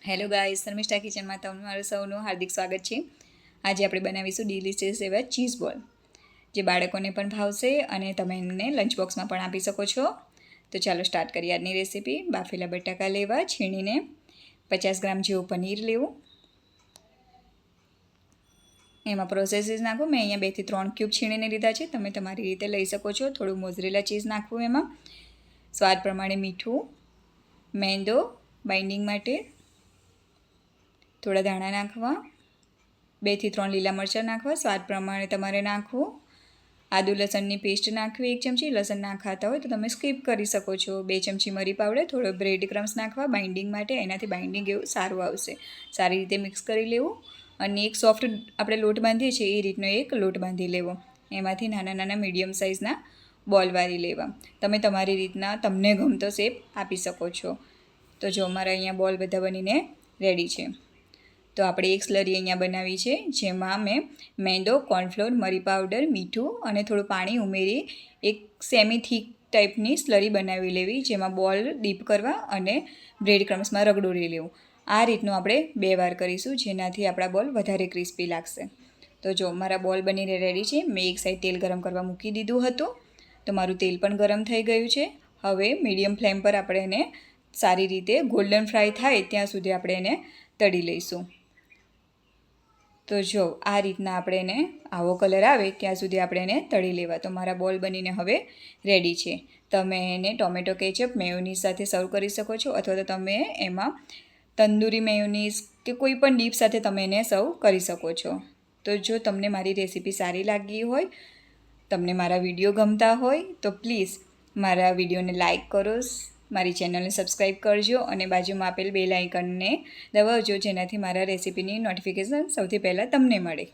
Hello guys, Sharmishtha કિચનમાં તમારું સૌનું હાર્દિક સ્વાગત છે. આજે આપણે બનાવીશું ડિલિશિયસ એવા ચીઝ બોલ, જે બાળકોને પણ ભાવશે અને તમે એમને લંચ બોક્સમાં પણ આપી શકો છો. તો ચાલો સ્ટાર્ટ કરીએ આજની રેસીપી. બાફેલા બટાકા લેવા, છીણીને 50 ગ્રામ જેવું પનીર લેવું. એમાં પ્રોસેસીસ નાખું. મેં અહીંયા 2 થી 3 ક્યુબ છીણીને લીધા છે. તમે તમારી રીતે લઈ શકો છો. થોડું મોઝરેલા ચીઝ નાખવું એમાં, સ્વાદ પ્રમાણે મીઠું, મેંદો બાઇન્ડિંગ માટે, થોડા ધાણા નાખવા, 2 થી 3 લીલા મરચાં નાખવા, સ્વાદ પ્રમાણે તમારે નાખવું. આદુ લસણની પેસ્ટ નાખવી 1 ચમચી. લસણ ના ખાતા હોય તો તમે સ્કીપ કરી શકો છો. 2 ચમચી મરી પાવડર, થોડો બ્રેડ ક્રમ્સ નાખવા બાઇન્ડિંગ માટે. એનાથી બાઇન્ડિંગ એવું સારું આવશે. સારી રીતે મિક્સ કરી લેવું અને એક સોફ્ટ આપણે લોટ બાંધીએ છીએ એ રીતનો એક લોટ બાંધી લેવો. એમાંથી નાના નાના મીડિયમ સાઇઝના બોલ વાળી લેવા. તમે તમારી રીતના તમને ગમતો શેપ આપી શકો છો. તો જો અમારા અહીંયા બોલ બધા બનીને રેડી છે. તો આપણે એક સ્લરી અહીંયા બનાવી છે, જેમાં મેં મેંદો, કોર્નફ્લોર, મરી પાવડર, મીઠું અને થોડું પાણી ઉમેરી એક સેમી થીક ટાઈપની સ્લરી બનાવી લેવી, જેમાં બોલ ડીપ કરવા અને બ્રેડ ક્રમ્સમાં રગડોળી લેવું. આ રીતનું આપણે 2 વાર કરીશું, જેનાથી આપણા બોલ વધારે ક્રિસ્પી લાગશે. તો જો મારા બોલ બનીને રેડી છે. મેં એક સાઈડ તેલ ગરમ કરવા મૂકી દીધું હતું, તો મારું તેલ પણ ગરમ થઈ ગયું છે. હવે મીડિયમ ફ્લેમ પર આપણે એને સારી રીતે ગોલ્ડન ફ્રાય થાય ત્યાં સુધી આપણે એને તળી લઈશું. તો જો આ રીતના આપણે એને આવો કલર આવે ત્યાં સુધી આપણે એને તળી લેવા. તો મારા બોલ બનીને હવે રેડી છે. તમે એને ટોમેટો કેચઅપ મેયોનીઝ સાથે સર્વ કરી શકો છો, અથવા તો તમે એમાં તંદૂરી મેયોનીઝ કે કોઈ પણ ડીપ સાથે તમે એને સર્વ કરી શકો છો. તો જો તમને મારી રેસીપી સારી લાગી હોય, તમને મારા વિડીયો ગમતા હોય તો પ્લીઝ મારા વિડીયોને લાઇક કરો, મારી ચેનલને સબસ્ક્રાઈબ કરજો અને બાજુમાં આપેલ બેલ આઇકનને દબાવજો, જેનાથી મારા રેસીપીની નોટિફિકેશન સૌથી પહેલાં તમને મળે.